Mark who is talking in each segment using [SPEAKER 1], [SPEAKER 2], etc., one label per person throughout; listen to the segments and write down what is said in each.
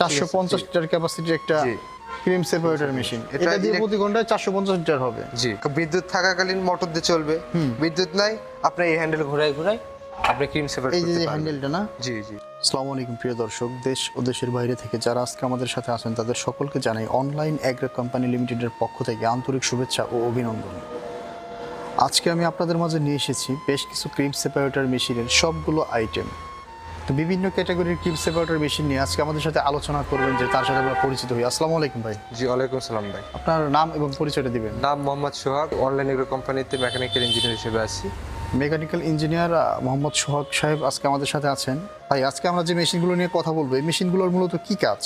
[SPEAKER 1] 450 litre ক্যাপাসিটির একটা cream separator machine. এটা দিয়ে প্রতি ঘন্টায় 450 লিটার হবে।
[SPEAKER 2] জি, বিদ্যুৎ থাকাকালীন মোটর দিয়ে চলবে, বিদ্যুৎ নাই আপনি এই হ্যান্ডেল ঘোরায় আপনি ক্রিম সেপারেট
[SPEAKER 1] এই
[SPEAKER 2] করতে
[SPEAKER 1] যে
[SPEAKER 2] পারবেন।
[SPEAKER 1] হ্যান্ডেলটা না?
[SPEAKER 2] জি জি।
[SPEAKER 1] আসসালামু আলাইকুম প্রিয় দর্শক, দেশ ও দেশের বাইরে থেকে যারা আজকে আমাদের সাথে আছেন তাদের সকলকে জানাই অনলাইন এগ্রো কোম্পানি লিমিটেডের পক্ষ থেকে আন্তরিক শুভেচ্ছা ও অভিনন্দন। আজকে আমি আপনাদের মাঝে নিয়ে এসেছি বেশ কিছু ক্রিম সেপারেটর মেশিনের সবগুলো আইটেম। তো বিভিন্ন ক্যাটাগরির ক্রিম সেপারেটর মেশিন নিয়ে আজকে আমাদের সাথে আলোচনা করবেন, যে তার সাথে আমরা পরিচিত হই। আসসালামু আলাইকুম ভাই।
[SPEAKER 2] জি ওয়ালাইকুম সালাম ভাই।
[SPEAKER 1] আপনার নাম এবং পরিচয়টা দিবেন।
[SPEAKER 2] নাম মোহাম্মদ সোহাগ, অনলাইন এগ্রো কোম্পানিতে মেকানিক্যাল ইঞ্জিনিয়ার হিসেবে আছি।
[SPEAKER 1] মেকানিক্যাল ইঞ্জিনিয়ার মোহাম্মদ সোহাগ সাহেব আজকে আমাদের সাথে আছেন। ভাই, আজকে আমরা যে মেশিনগুলো নিয়ে কথা বলবো, এই মেশিনগুলোর মূলত কি কাজ?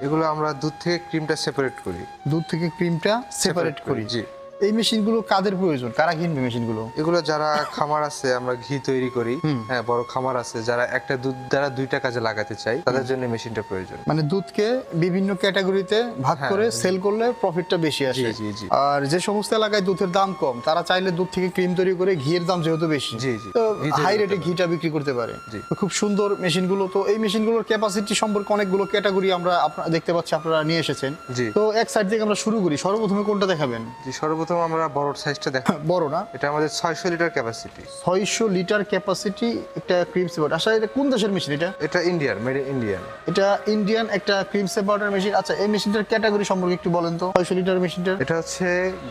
[SPEAKER 2] এগুলো আমরা দুধ থেকে ক্রিমটা সেপারেট করি।
[SPEAKER 1] দুধ থেকে ক্রিমটা সেপারেট করি।
[SPEAKER 2] জি।
[SPEAKER 1] এই মেশিনগুলো কাদের প্রয়োজন, কারা কিনবে মেশিনগুলো?
[SPEAKER 2] এগুলো যারা খামার আছে, আমরা ঘি তৈরি করি, হ্যাঁ বড় খামার আছে যারা একটা দুধ দ্বারা দুইটা কাজে লাগাতে চাই, তাদের জন্য মেশিনটা প্রয়োজন।
[SPEAKER 1] মানে দুধকে বিভিন্ন ক্যাটাগরিতে ভাগ করে সেল করলে প্রফিটটা বেশি আসে।
[SPEAKER 2] জি, জি।
[SPEAKER 1] আর যে সমস্ত এলাকায় দুধের দাম কম, তারা চাইলে দুধ থেকে ক্রিম তৈরি করে ঘিয়ের দাম যেহেতু বেশি,
[SPEAKER 2] জি, জি।
[SPEAKER 1] তো
[SPEAKER 2] ঘি তৈরি
[SPEAKER 1] হাই
[SPEAKER 2] করতে
[SPEAKER 1] রেটে
[SPEAKER 2] পারে।
[SPEAKER 1] ঘিটা বিক্রি করতে পারে।
[SPEAKER 2] জি।
[SPEAKER 1] তো খুব সুন্দর মেশিনগুলো। তো এই মেশিনগুলোর ক্যাপাসিটি সম্পর্কে অনেকগুলো ক্যাটাগরি আমরা দেখতে পাচ্ছি আপনারা নিয়ে এসেছেন।
[SPEAKER 2] জি।
[SPEAKER 1] তো এক সাইড থেকে আমরা শুরু করি। সর্বপ্রথমে কোনটা দেখাবেন?
[SPEAKER 2] জি, সর্বপ্রথম আমরা বড় সাইজটা দেখ।
[SPEAKER 1] বড় না?
[SPEAKER 2] এটা আমাদের 600 লিটার ক্যাপাসিটি।
[SPEAKER 1] 600 লিটার ক্যাপাসিটি একটা ক্রিম সেপারেটর। আচ্ছা, এটা কোন দেশের মেশিন?
[SPEAKER 2] এটা ইন্ডিয়ান, মেড ইন ইন্ডিয়ান।
[SPEAKER 1] এটা ইন্ডিয়ান একটা ক্রিম সেপারেটর মেশিন। আচ্ছা, এই মেশিনটার ক্যাটাগরি সম্পর্কে একটু বলেন তো। 600 লিটার মেশিনটার
[SPEAKER 2] এটা হচ্ছে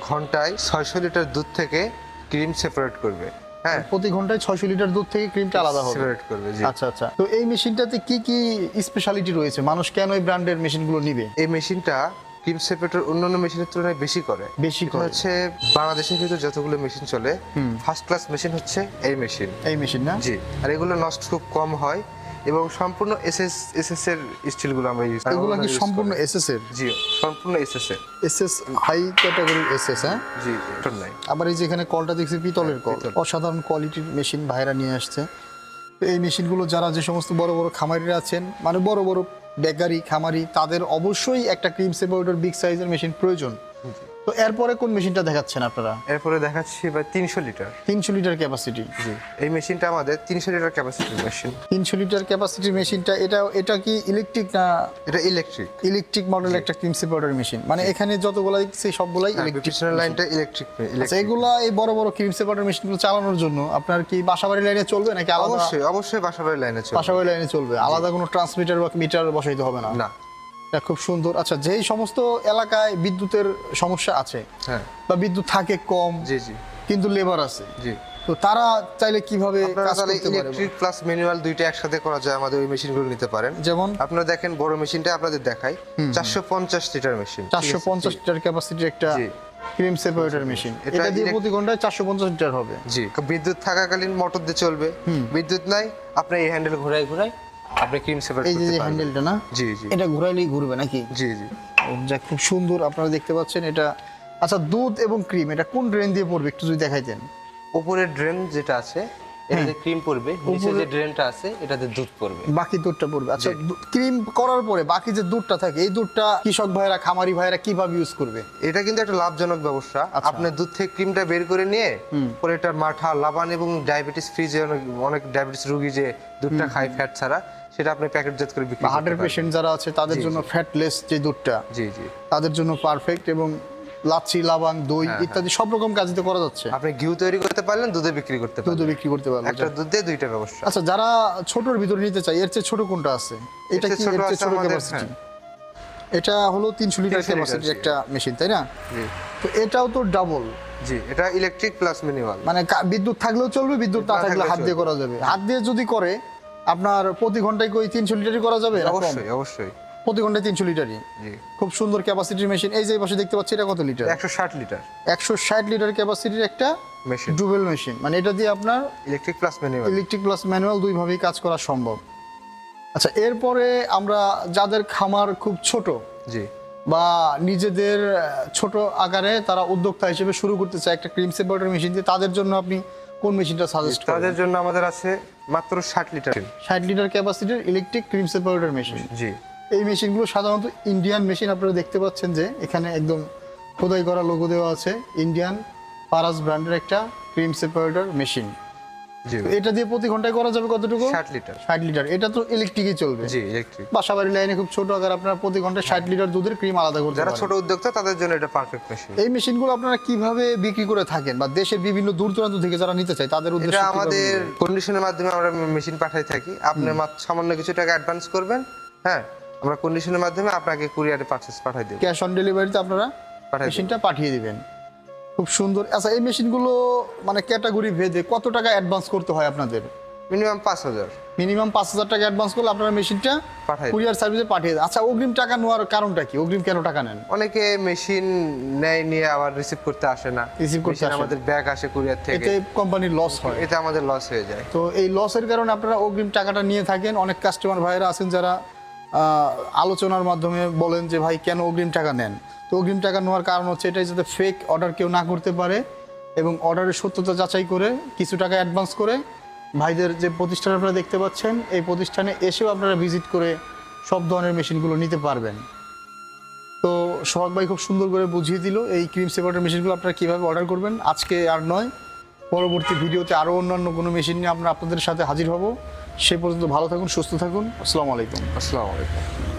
[SPEAKER 2] ঘন্টায় 600 লিটার দুধ থেকে ক্রিম সেপারেট করবে। হ্যাঁ,
[SPEAKER 1] প্রতি ঘন্টায় 600 লিটার দুধ থেকে ক্রিমটা আলাদা হবে।
[SPEAKER 2] সেপারেট করবে। জি।
[SPEAKER 1] আচ্ছা আচ্ছা। তো এই মেশিনটাতে কি কি স্পেশালিটি রয়েছে? মানুষ কেন এই ব্র্যান্ডের মেশিনগুলো নিবে?
[SPEAKER 2] এই মেশিনটা ক্রিম সেপারেটর অন্যান্য মেশিনের তুলনায় বেশি করে।
[SPEAKER 1] বেশি করে?
[SPEAKER 2] হচ্ছে বাংলাদেশের ভিতরে যতগুলো মেশিন চলে, ফার্স্ট ক্লাস মেশিন হচ্ছে এই মেশিন।
[SPEAKER 1] এই মেশিন না?
[SPEAKER 2] জি। আর এগুলো নষ্ট খুব কম হয় এবং সম্পূর্ণ এসএস এর স্টিলগুলো আমরা ইউজ করি।
[SPEAKER 1] এগুলো কি সম্পূর্ণ এসএস এর?
[SPEAKER 2] জি, সম্পূর্ণ এসএস এর।
[SPEAKER 1] এসএস হাই ক্যাটাগরির এসএস। হ্যাঁ
[SPEAKER 2] জি, এটা নাই।
[SPEAKER 1] আবার এই যে এখানে কলটা দেখছি পিতলের কল,
[SPEAKER 2] পিতল।
[SPEAKER 1] অসাধারণ কোয়ালিটির মেশিন ভাইরা নিয়ে আসছে। তো এই মেশিনগুলো যারা যে সমস্ত বড় বড় খামারিরা আছেন, মানে বড় বড় বেকারি খামারি, তাদের অবশ্যই একটা ক্রিম সেপারেটর বিগ সাইজের মেশিন প্রয়োজন। তো এরপরে কোন মেশিনটা দেখাচ্ছেন আপনারা?
[SPEAKER 2] এরপরে দেখাচ্ছি এবার 300 লিটার।
[SPEAKER 1] 300 litre capacity.
[SPEAKER 2] জি, এই মেশিনটা আমাদের 300 লিটার ক্যাপাসিটির মেশিন।
[SPEAKER 1] 300 লিটার ক্যাপাসিটির মেশিনটা, এটা কি ইলেকট্রিক না?
[SPEAKER 2] এটা ইলেকট্রিক।
[SPEAKER 1] ইলেকট্রিক মডেল একটা ক্রিম সেপারেটর মেশিন। মানে এখানে যতগুলো দেখছি সবগুলাই ইলেকট্রিক।
[SPEAKER 2] পিছনের লাইনটা ইলেকট্রিক।
[SPEAKER 1] আচ্ছা, এগুলা এই বড় বড় ক্রিম সেপারেটর মেশিনগুলো চালানোর জন্য আপনার কি বাসাবাড়ি লাইনে চলবে নাকি আলাদা?
[SPEAKER 2] অবশ্যই অবশ্যই বাসাবাড়ি লাইনে চলবে।
[SPEAKER 1] বাসাবাড়ি লাইনে চলবে, আলাদা কোনো ট্রান্সমিটার বা মিটার বসাইতে হবে না?
[SPEAKER 2] না।
[SPEAKER 1] এটা খুব সুন্দর। আচ্ছা, যেই সমস্ত এলাকায় বিদ্যুতের সমস্যা আছে,
[SPEAKER 2] হ্যাঁ।
[SPEAKER 1] বা বিদ্যুৎ থাকে কম
[SPEAKER 2] জি জি
[SPEAKER 1] কিন্তু লেবার আছে,
[SPEAKER 2] জি।
[SPEAKER 1] তো তারা চাইলে কিভাবে
[SPEAKER 2] আপনারা
[SPEAKER 1] কাজ
[SPEAKER 2] তাহলে
[SPEAKER 1] করতে পারে?
[SPEAKER 2] ইলেকট্রিক প্লাস ম্যানুয়াল দুইটা একসাথে করা যায়, আমাদের ওই মেশিনগুলো নিতে পারেন।
[SPEAKER 1] যেমন
[SPEAKER 2] আপনারা দেখেন বড় মেশিনটা আপনাদের দেখাই, 450 লিটার মেশিন।
[SPEAKER 1] 450 লিটার ক্যাপাসিটির একটা
[SPEAKER 2] জি।
[SPEAKER 1] Cream separator machine.
[SPEAKER 2] এটা
[SPEAKER 1] এটা দিয়ে প্রতি ঘন্টায় 450 লিটার হবে।
[SPEAKER 2] জি, বিদ্যুৎ থাকাকালীন মোটর দিয়ে চলবে, বিদ্যুৎ নাই আপনি এই হ্যান্ডেল ঘোরায় আপনি ক্রিম সেপারেট
[SPEAKER 1] এই
[SPEAKER 2] করতে
[SPEAKER 1] যে
[SPEAKER 2] পারবেন।
[SPEAKER 1] হ্যান্ডেলটা না?
[SPEAKER 2] জি জি
[SPEAKER 1] এটা ঘুরাইলেই ঘুরবে নাকি?
[SPEAKER 2] জি জি।
[SPEAKER 1] ও, যাক, খুব সুন্দর আপনারা দেখতে পাচ্ছেন এটা। আচ্ছা, দুধ এবং ক্রিম এটা কোন ড্রেন দিয়ে পড়বে একটু যদি দেখাইতেন।
[SPEAKER 2] উপরের ড্রেন যেটা আছে এটাতে ক্রিম পড়বে, নিচে যে ড্রেনটা আছে এটাতে দুধ পড়বে।
[SPEAKER 1] বাকি দুধটা পড়বে। আচ্ছা, ক্রিম করার পরে বাকি যে দুধটা থাকে, এই দুধটা কৃষক ভাইরা, খামারি ভাইরা কিভাবে ইউজ করবে?
[SPEAKER 2] এটা কিন্তু একটা লাভজনক ব্যবসা।
[SPEAKER 1] আচ্ছা।
[SPEAKER 2] আপনি দুধ থেকে ক্রিমটা বের করে নিয়ে পরে এটা মাঠা লাবান এবং ডায়াবেটিস ফ্রি, যে অনেক ডায়াবেটিস রোগী যে দুধটা খায় ফ্যাট ছাড়া, সেটা আপনি প্যাকেটজাত করে বিক্রি করতে
[SPEAKER 1] হার্টের
[SPEAKER 2] পারবেন।
[SPEAKER 1] পেশেন্ট যারা আছে তাদের জন্য ফ্যাটলেস যে দুধটা,
[SPEAKER 2] জি জি।
[SPEAKER 1] তাদের জন্য পারফেক্ট। এবং লাচ্ছি, লাবাং, দই ইত্যাদি সব রকম কাজে করা যাচ্ছে।
[SPEAKER 2] আপনি ঘিউ তৈরি করতে পারলেন, দুধে বিক্রি করতে
[SPEAKER 1] দুধও
[SPEAKER 2] পারলেন।
[SPEAKER 1] বিক্রি করতে পারবে।
[SPEAKER 2] একটা দুধ দিয়ে দুইটা ব্যবসা।
[SPEAKER 1] আচ্ছা, যারা ছোটর ভিতরে নিতে চায়, এর চেয়ে ছোট কোনটা আছে? এটা
[SPEAKER 2] চেয়ে
[SPEAKER 1] কি
[SPEAKER 2] ছোট
[SPEAKER 1] এর চেয়ে
[SPEAKER 2] আছে
[SPEAKER 1] ছোট
[SPEAKER 2] আমাদের,
[SPEAKER 1] ক্যাপাসিটি? এটা হলো 300 লিটার
[SPEAKER 2] 300 লিটার,
[SPEAKER 1] ক্যাপাসিটির
[SPEAKER 2] জি।
[SPEAKER 1] একটা মেশিন, তাই না?
[SPEAKER 2] জি
[SPEAKER 1] তো এটাও তো ডাবল।
[SPEAKER 2] জি, এটা ইলেকট্রিক প্লাস ম্যানুয়াল।
[SPEAKER 1] মানে বিদ্যুৎ থাকলেও চলবে, বিদ্যুৎ না
[SPEAKER 2] না
[SPEAKER 1] থাকলে
[SPEAKER 2] থাকলেও
[SPEAKER 1] হাত দিয়ে
[SPEAKER 2] চলবে।
[SPEAKER 1] করা যাবে। হাত দিয়ে যদি করে আপনার প্রতি ঘন্টায় কই 300 লিটারই করা যাবে? না কম?
[SPEAKER 2] অবশ্যই অবশ্যই।
[SPEAKER 1] প্রতি ঘন্টায় 300 লিটারই।
[SPEAKER 2] জি।
[SPEAKER 1] খুব সুন্দর ক্যাপাসিটির মেশিন। এই যে পাশে দেখতে পাচ্ছি, এটা কত লিটার?
[SPEAKER 2] 160 লিটার
[SPEAKER 1] 160 লিটার ক্যাপাসিটির একটা
[SPEAKER 2] মেশিন,
[SPEAKER 1] ডুবেল মেশিন। মানে এটা দিয়ে আপনার
[SPEAKER 2] electric plus manual.
[SPEAKER 1] Electric plus manual দুইভাবেই কাজ করা সম্ভব। আচ্ছা, এরপরে আমরা যাদের খামার খুব ছোট
[SPEAKER 2] জি
[SPEAKER 1] বা নিজেদের ছোট আকারে তারা উদ্যোক্তা হিসেবে শুরু করতে চায় একটা ক্রিম সেপারেটর মেশিন দিয়ে, তাদের জন্য আপনি কোন মেশিনটা সাজেস্ট করেন?
[SPEAKER 2] তাদের জন্য আমাদের আছে মাত্র 60 লিটার।
[SPEAKER 1] 60 লিটার ক্যাপাসিটির ইলেকট্রিক ক্রিম সেপারেটর মেশিন।
[SPEAKER 2] জি।
[SPEAKER 1] এই মেশিনগুলো সাধারণত ইন্ডিয়ান মেশিন। আপনারা দেখতে পাচ্ছেন যে এখানে একদম খোদাই করা লোগো দেওয়া আছে, ইন্ডিয়ান পারাস ব্র্যান্ডের একটা ক্রিম সেপারেটর মেশিন।
[SPEAKER 2] জি
[SPEAKER 1] তো এটা দিয়ে প্রতি ঘন্টায় করা যাবে কতটুকু?
[SPEAKER 2] 60 লিটার।
[SPEAKER 1] 60 লিটার। এটা তো ইলেকট্রিকই চলবে।
[SPEAKER 2] জি ইলেকট্রিক।
[SPEAKER 1] বাসা বাড়ির লাইনে খুব ছোট আকার আপনারা প্রতি ঘন্টায় 60 লিটার দুধের ক্রিম আলাদা করতে
[SPEAKER 2] যারা
[SPEAKER 1] পারেন।
[SPEAKER 2] ছোট উদ্যোক্তা তাদের জন্য এটা পারফেক্ট মেশিন।
[SPEAKER 1] এই মেশিনগুলো আপনারা কিভাবে বিক্রি করে থাকেন, বা দেশের বিভিন্ন দূর দূরান্ত থেকে যারা নিতে চায় তাদের
[SPEAKER 2] এটা
[SPEAKER 1] উদ্দেশ্যে কিভাবে
[SPEAKER 2] আমাদের
[SPEAKER 1] নেবেন?
[SPEAKER 2] কন্ডিশনের মাধ্যমে আমরা মেশিন পাঠাই থাকি। আপনি মাত্র সামান্য কিছু টাকা অ্যাডভান্স করবেন, হ্যাঁ, আমরা কন্ডিশনের মাধ্যমে আপনাকে কুরিয়ারে পাঠাই দেব।
[SPEAKER 1] ক্যাশ অন ডেলিভারিতে আপনারা
[SPEAKER 2] পাঠাই দেব।
[SPEAKER 1] মেশিনটা পাঠিয়ে দিবেন। খুব সুন্দর। আচ্ছা, এই মেশিনগুলো মানে ক্যাটাগরি ভেদে কত টাকা অ্যাডভান্স করতে হয় আপনাদের?
[SPEAKER 2] মিনিমাম 5000।
[SPEAKER 1] মিনিমাম 5000 টাকা অ্যাডভান্স করলে আপনারা মেশিনটা
[SPEAKER 2] পাঠাই দেব।
[SPEAKER 1] কুরিয়ার সার্ভিসে পাঠিয়ে দেন। আচ্ছা, অগ্রিম টাকা নেওয়ার কারণটা কি? অগ্রিম কেন টাকা নেন?
[SPEAKER 2] অনেকে মেশিন নেয়, নিয়ে আবার রিসিভ করতে আসে না।
[SPEAKER 1] Receive করতে
[SPEAKER 2] Machine
[SPEAKER 1] আসে না।
[SPEAKER 2] আমাদের ব্যাগ আসে কুরিয়ার থেকে,
[SPEAKER 1] এতে কোম্পানির লস হয়।
[SPEAKER 2] এতে আমাদের লস হয়ে যায়।
[SPEAKER 1] তো এই লসের কারণে আপনারা অগ্রিম টাকাটা নিয়ে থাকেন। অনেক কাস্টমার ভাইয়েরা আছেন যারা আলোচনার মাধ্যমে বলেন যে ভাই কেন অগ্রিম টাকা নেন। তো অগ্রিম টাকা নেওয়ার কারণ হচ্ছে এটাই, যাতে ফেক অর্ডার কেউ না করতে পারে এবং অর্ডারের সত্যতা যাচাই করে কিছু টাকা অ্যাডভান্স করে ভাইদের যে প্রতিষ্ঠান আপনারা দেখতে পাচ্ছেন এই প্রতিষ্ঠানে এসেও আপনারা ভিজিট করে সব ধরনের মেশিনগুলো নিতে পারবেন। তো সোহাগ ভাই খুব সুন্দর করে বুঝিয়ে দিল এই ক্রিম সেপারেটর মেশিনগুলো আপনারা কীভাবে অর্ডার করবেন। আজকে আর নয়, পরবর্তী ভিডিওতে আরও অন্যান্য কোনো মেশিন নিয়ে আমরা আপনাদের সাথে হাজির হব। সে পর্যন্ত ভালো থাকুন, সুস্থ থাকুন। আসসালামু আলাইকুম।
[SPEAKER 2] আসসালামু আলাইকুম।